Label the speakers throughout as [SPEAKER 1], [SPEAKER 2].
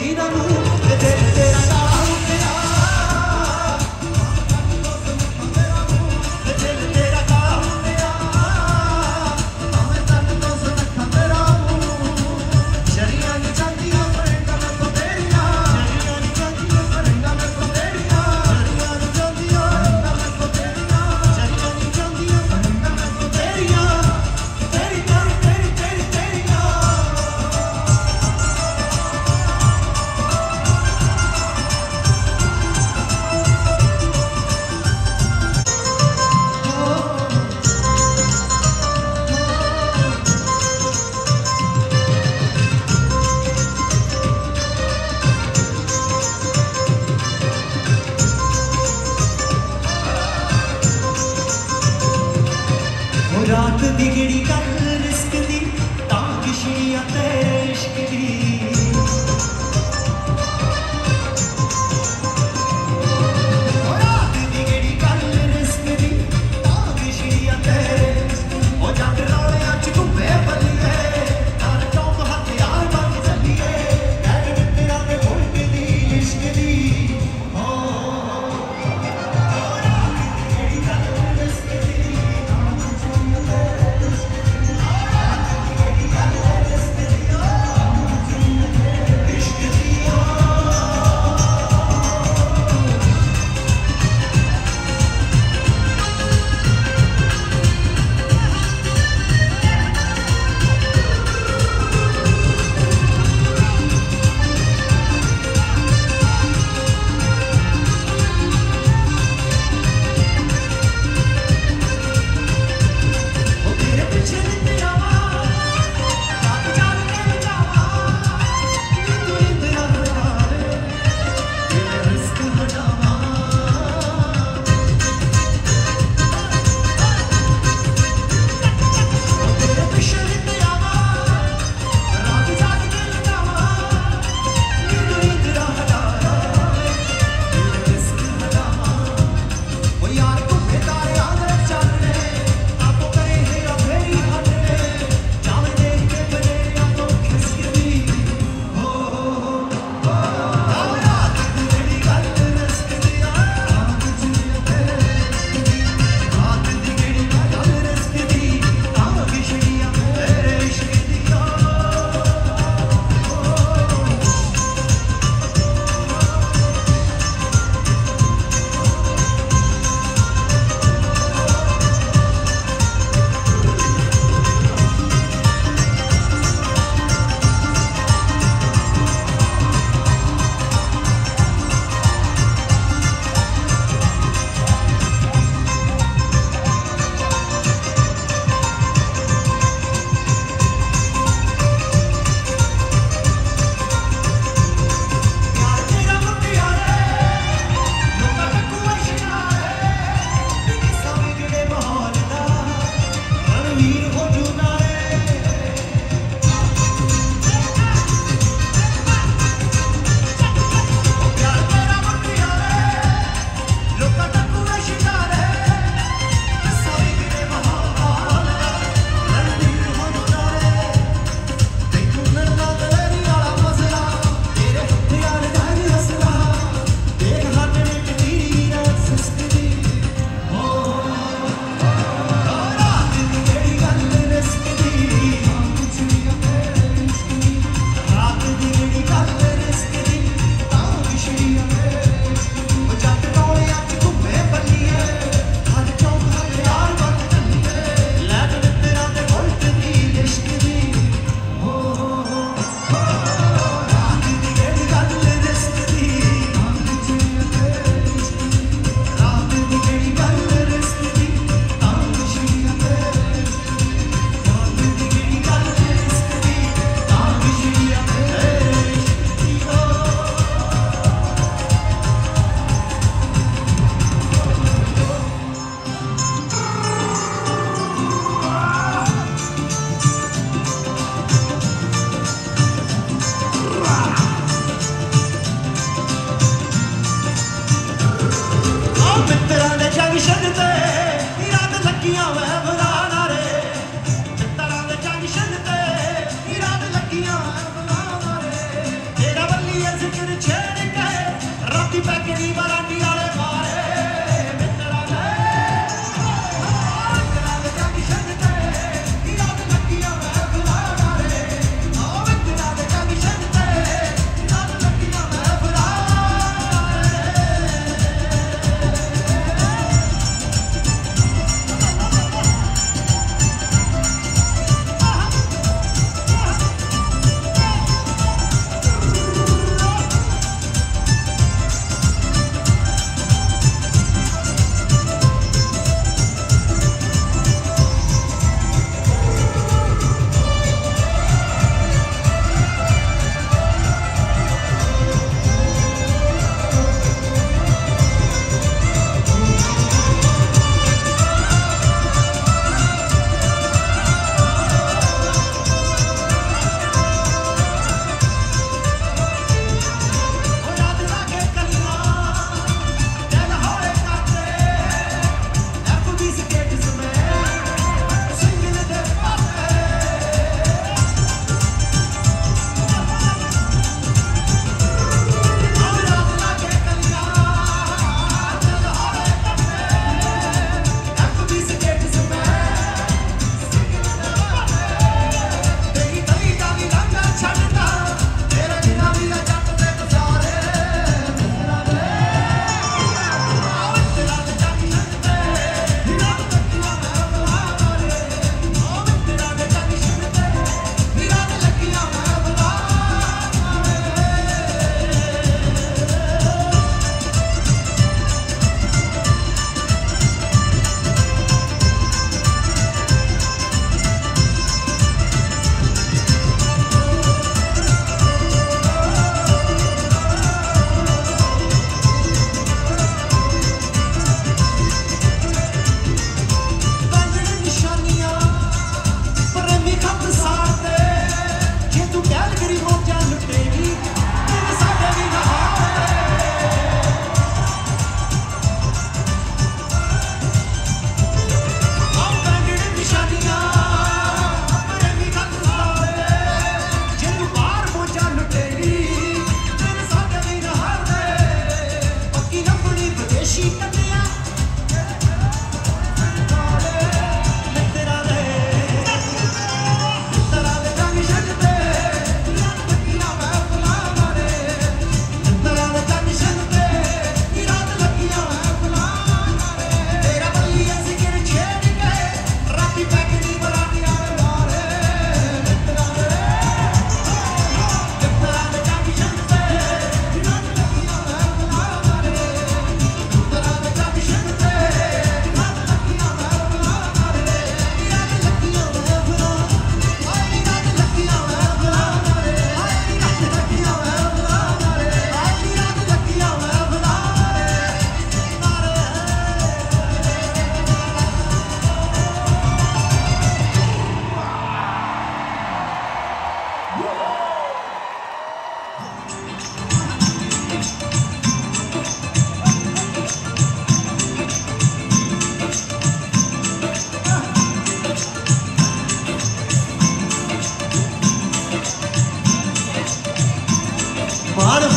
[SPEAKER 1] ਵੀਰਾਂ ਨੂੰ ਤੇ ਦਿਲ ਤੇਰਾ ਕਾਲਾ ਹੁੰਦਿਆ ਤੇ ਦਿਲ ਤੇਰਾ ਕਾਲਾ ਹੁੰਦਿਆ ਭਾਵੇਂ ਤਨ ਤੋਂ ਸੁਨੱਖਾ ਤੇਰਾ ਮੂੰਹ ਸ਼ਰੀਆਂ ਨਹੀਂ ਜਾਂਦੀਆਂ ਫਰੇਂਗਾਂ ਮੈਂ ਤੋਂ ਤੇਰੀਆਂ ਸ਼ਰੀਆਂ ਨਹੀਂ ਜਾਂਦੀਆਂ ਫਰੇਂਗਾਂ ਮੈਂ ਤੋਂ ਤੇਰੀਆਂ ਸ਼ਰੀਆਂ ਨਹੀਂ ਜਾਂਦੀਆਂ ਫਰੇਂਗਾਂ ਮੈਂ ਤੋਂ ਤੇਰੀਆਂ ਸ਼ਰੀਆਂ ਨਹੀਂ ਜਾਂਦੀਆਂ ਫਰੇਂਗਾਂ ਮੈਂ ਤੋਂ ਤੇਰੀਆਂ ਤੇਰੀ ਤੇਰੀ ਤੇਰੀ ਤੇਰੀ ਤੇਰੀਆਂ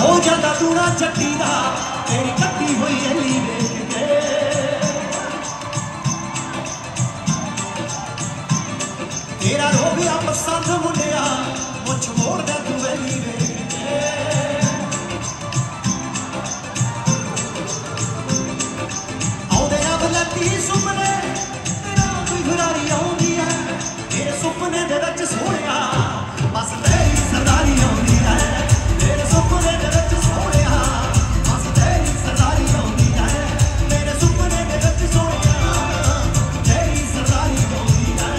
[SPEAKER 1] हो जाता टूना चट्टी दा तेरी कट्टी हुई अली वेख के तेरा रो गया पसंद मुंडिया मुझ मोड़ दे तू अली वेख के आउंदे ना बलती सुपने तेरा कोई घरारी आउंदी है तेरे सुपने दे विच सोहणिया बस तेरी सरदारी आउंदी है तेरे सुपने दे विच सोहणिया बस तेरी सरदारी आउंदी है मेरे सुपने दे विच सोहणिया तेरी सरदारी आउंदी है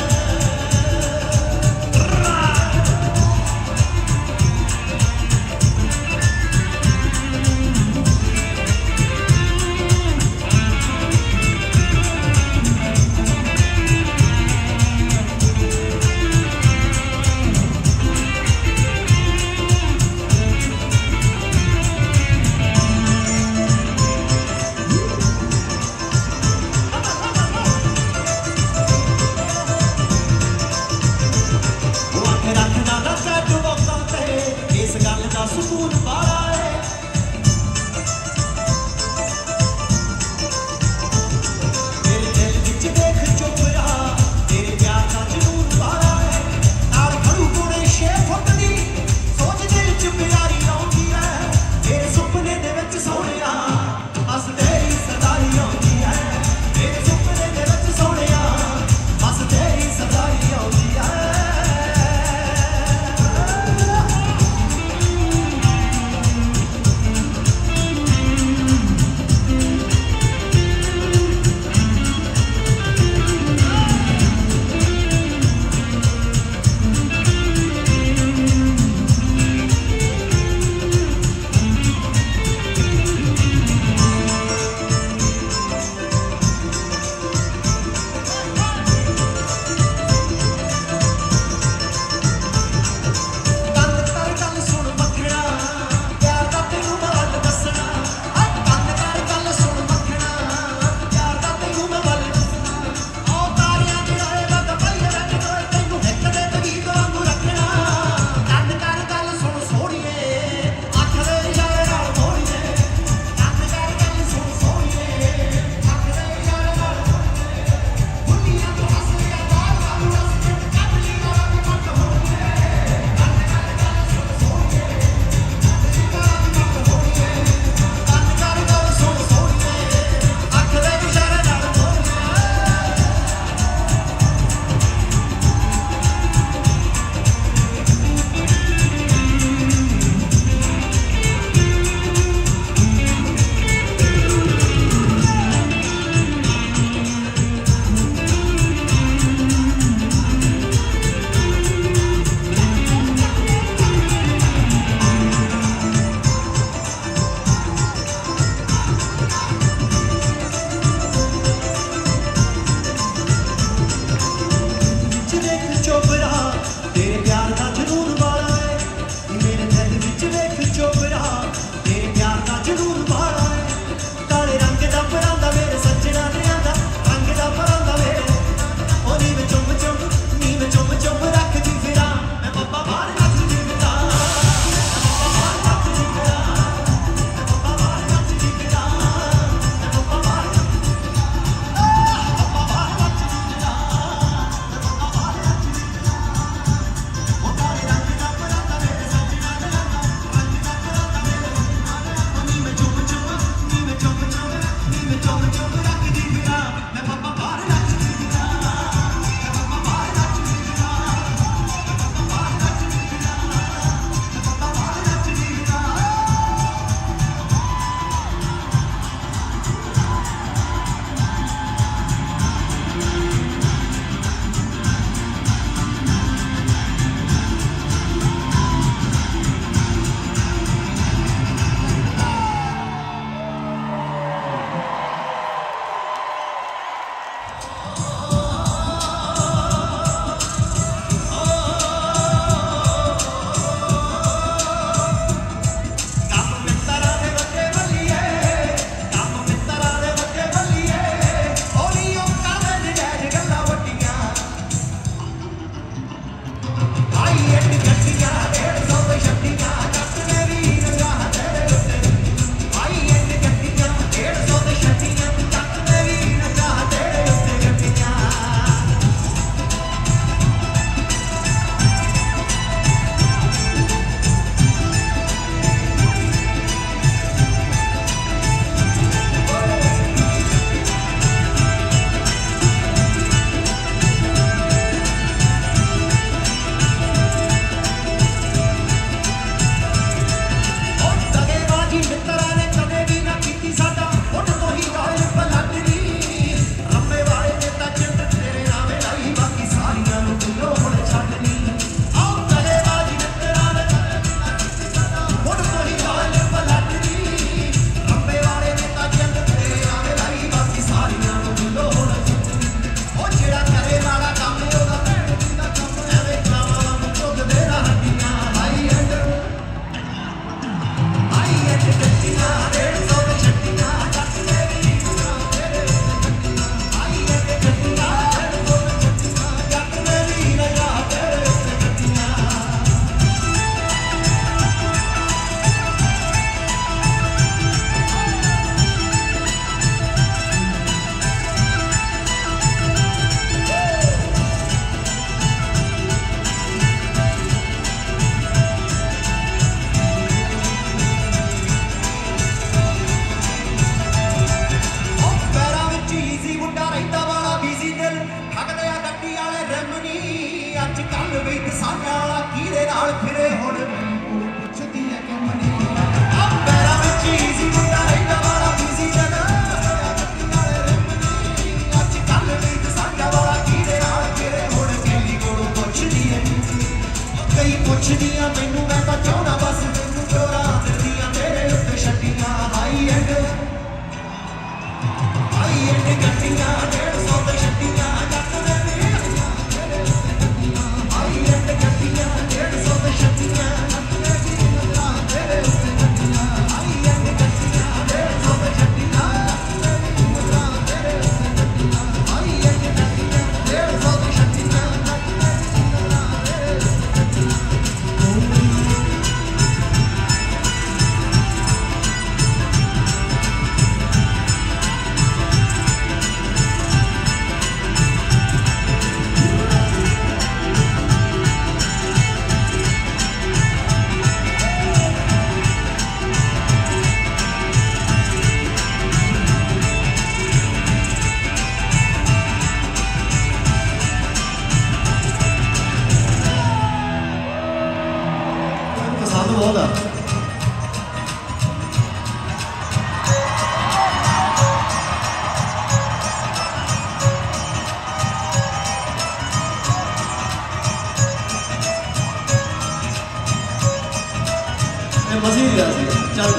[SPEAKER 1] रखना ना सैट वक्तां ते इस गल दा सुकून बारा है तेरे दिल विच देख चुप रहा तेरे प्यार दा जुनून बारा है नाल खड़ू कोने 6 फुट दी सोच दिल च प्यारी आउंदी है तेरे सुपने दे विच सोहणिया बस तेरी सरदारी आउंदी है तेरे सुपने दे विच सोहणिया बस तेरी सरदारी आउंदी है ਬਹੁਤ ਆ ਮਜ਼ੇ ਲਿਆ ਸੀ ਚੱਲ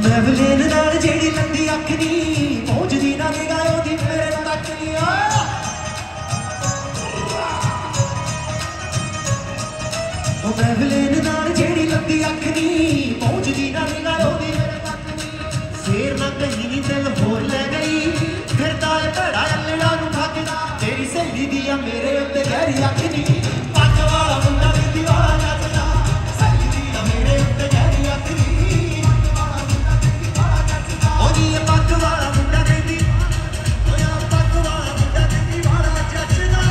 [SPEAKER 1] ਮੈਵਲੇਨ ਨਾਲ ਜਿਹੜੀ ਲੰਦੀ ਅੱਖ ਨੀ ਪਹੁੰਚਦੀ ਨਾ ਨਿਗਾਹ ਉਹਦੀ ਮੇਰੇ ਤੱਕ ਨੀ ਆ ਉਹ ਮੈਵਲੇਨ ਨਾਲ ਜਿਹੜੀ ਲੰਦੀ ਅੱਖ ਨੀ ਪਹੁੰਚਦੀ ਨਾ ਨਿਗਾਹ ਉਹਦੀ ਮੇਰੇ ਤੱਕ ਨੀ ਫੇਰ ਨਾ ਕਹੀਂ ਦਿਲ ਹੋਰ ਲੈ ਗਈ ਫਿਰਦਾ ਏ ਭੜਾ ਅੱਲੜਾ ਨੂੰ ਠੱਗਦਾ ਤੇਰੀ ਸਹੇਲੀ ਦੀ ਆ ਮੇਰੇ ਉੱਤੇ ਗਹਿਰੀ ਅੱਖ ਨੀ ਪੱਗ ਵਾਲਾ ਮੁੰਡਾ ਵੀ ਦੀਵਾਨਾ ਨੱਚਦਾ ਸਹੇਲੀ ਦੀ ਆ ਮੇਰੇ ਉੱਤੇ ਗਹਿਰੀ ਅੱਖ ਨੀ ਪੱਗ ਵਾਲਾ ਮੁੰਡਾ ਕਹਿੰਦੀ ਓਏ ਪੱਗ ਵਾਲਾ ਮੁੰਡਾ ਕਹਿੰਦੀ ਵਾਲਾ ਜੱਜਦਾ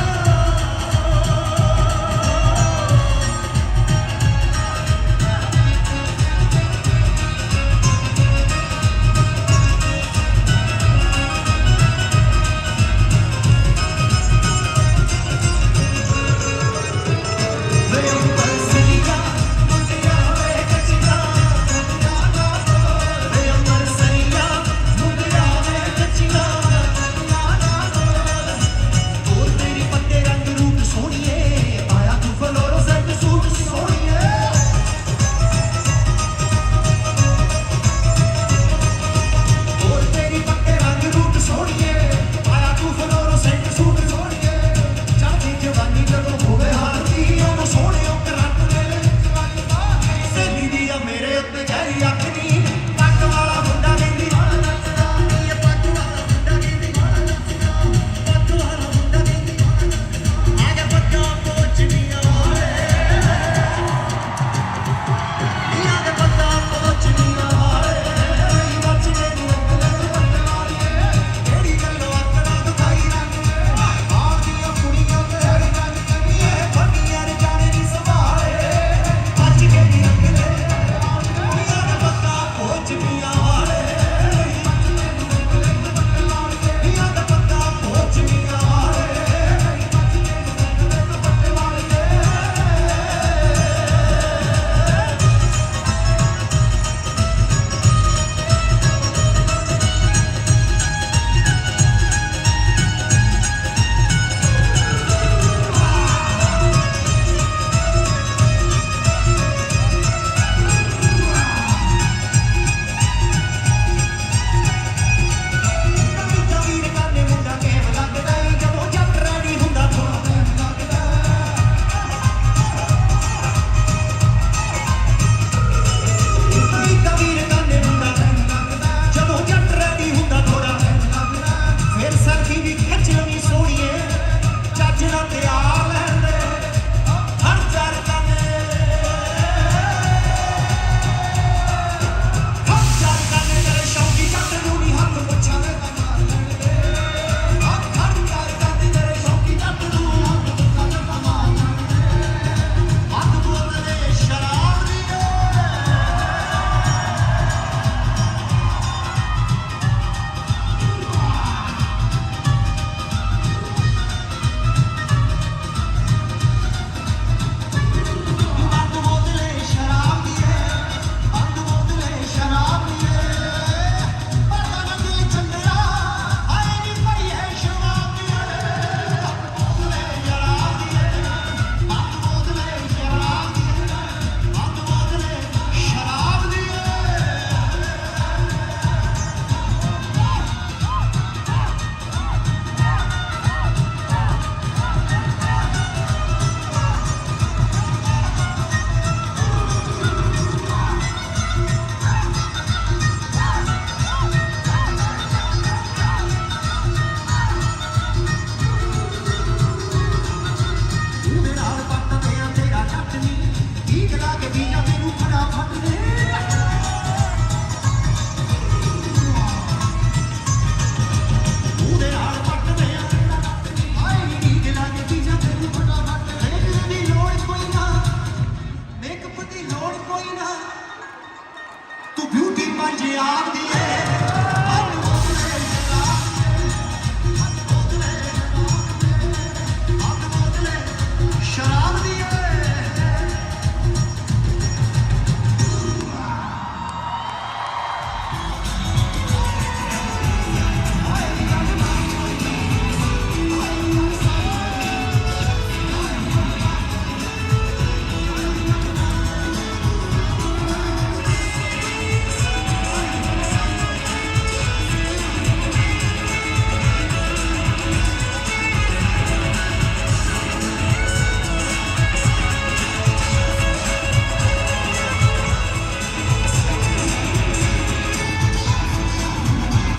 [SPEAKER 2] ਪੰਜਾਬ ਦੀ